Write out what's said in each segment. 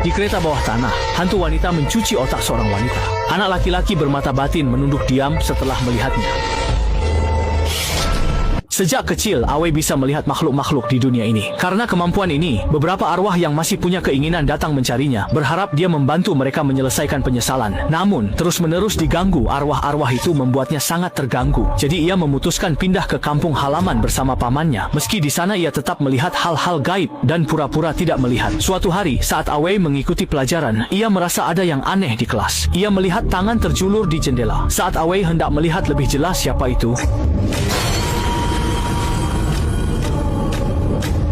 Di kereta bawah tanah, hantu wanita mencuci otak seorang wanita. Anak laki-laki bermata batin menunduk diam setelah melihatnya. Sejak kecil, Awe bisa melihat makhluk-makhluk di dunia ini. Karena kemampuan ini, beberapa arwah yang masih punya keinginan datang mencarinya, berharap dia membantu mereka menyelesaikan penyesalan. Namun, terus-menerus diganggu, arwah-arwah itu membuatnya sangat terganggu. Jadi ia memutuskan pindah ke kampung halaman bersama pamannya. Meski di sana ia tetap melihat hal-hal gaib dan pura-pura tidak melihat. Suatu hari, saat Awe mengikuti pelajaran, ia merasa ada yang aneh di kelas. Ia melihat tangan terjulur di jendela. Saat Awe hendak melihat lebih jelas siapa itu,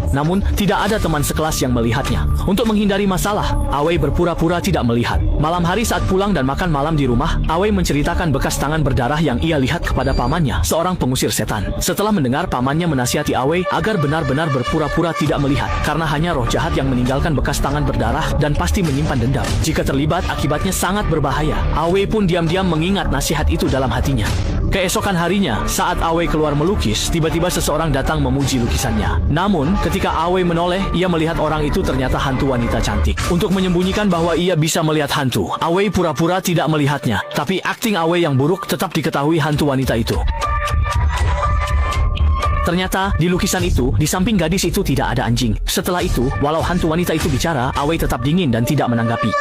namun, tidak ada teman sekelas yang melihatnya. Untuk menghindari masalah, Awe berpura-pura tidak melihat. Malam hari saat pulang dan makan malam di rumah, Awe menceritakan bekas tangan berdarah yang ia lihat kepada pamannya, seorang pengusir setan. Setelah mendengar, pamannya menasihati Awe agar benar-benar berpura-pura tidak melihat, karena hanya roh jahat yang meninggalkan bekas tangan berdarah dan pasti menyimpan dendam. Jika terlibat, akibatnya sangat berbahaya. Awe pun diam-diam mengingat nasihat itu dalam hatinya. Keesokan harinya, saat Awe keluar melukis, tiba-tiba seseorang datang memuji lukisannya. Namun, ketika Awe menoleh, ia melihat orang itu ternyata hantu wanita cantik. Untuk menyembunyikan bahwa ia bisa melihat hantu, Awe pura-pura tidak melihatnya. Tapi akting Awe yang buruk tetap diketahui hantu wanita itu. Ternyata, di lukisan itu, di samping gadis itu tidak ada anjing. Setelah itu, walau hantu wanita itu bicara, Awe tetap dingin dan tidak menanggapi.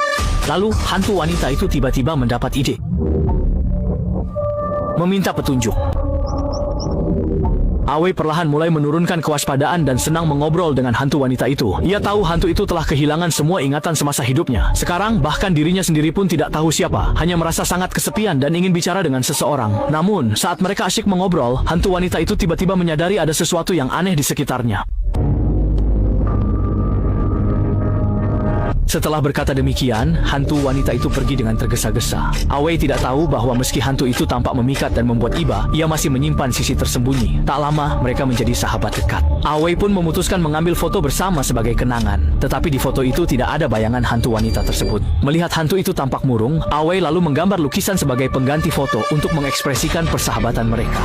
Lalu, hantu wanita itu tiba-tiba mendapat ide. Meminta petunjuk. Awe perlahan mulai menurunkan kewaspadaan dan senang mengobrol dengan hantu wanita itu. Ia tahu hantu itu telah kehilangan semua ingatan semasa hidupnya. Sekarang, bahkan dirinya sendiri pun tidak tahu siapa. Hanya merasa sangat kesepian dan ingin bicara dengan seseorang. Namun, saat mereka asyik mengobrol, hantu wanita itu tiba-tiba menyadari ada sesuatu yang aneh di sekitarnya. Setelah berkata demikian, hantu wanita itu pergi dengan tergesa-gesa. Awe tidak tahu bahwa meski hantu itu tampak memikat dan membuat iba, ia masih menyimpan sisi tersembunyi. Tak lama, mereka menjadi sahabat dekat. Awe pun memutuskan mengambil foto bersama sebagai kenangan. Tetapi di foto itu tidak ada bayangan hantu wanita tersebut. Melihat hantu itu tampak murung, Awe lalu menggambar lukisan sebagai pengganti foto untuk mengekspresikan persahabatan mereka.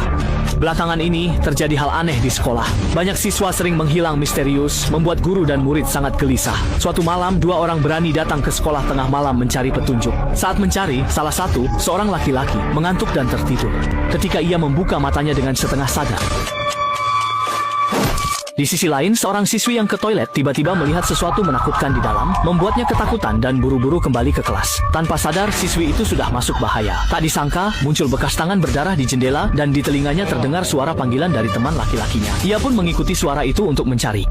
Belakangan ini, terjadi hal aneh di sekolah. Banyak siswa sering menghilang misterius, membuat guru dan murid sangat gelisah. Suatu malam, dua orang berani datang ke sekolah tengah malam mencari petunjuk. Saat mencari, salah satu, seorang laki-laki, mengantuk dan tertidur. Ketika ia membuka matanya dengan setengah sadar. Di sisi lain, seorang siswi yang ke toilet tiba-tiba melihat sesuatu menakutkan di dalam, membuatnya ketakutan dan buru-buru kembali ke kelas. Tanpa sadar, siswi itu sudah masuk bahaya. Tak disangka, muncul bekas tangan berdarah di jendela dan di telinganya terdengar suara panggilan dari teman laki-lakinya. Ia pun mengikuti suara itu untuk mencari.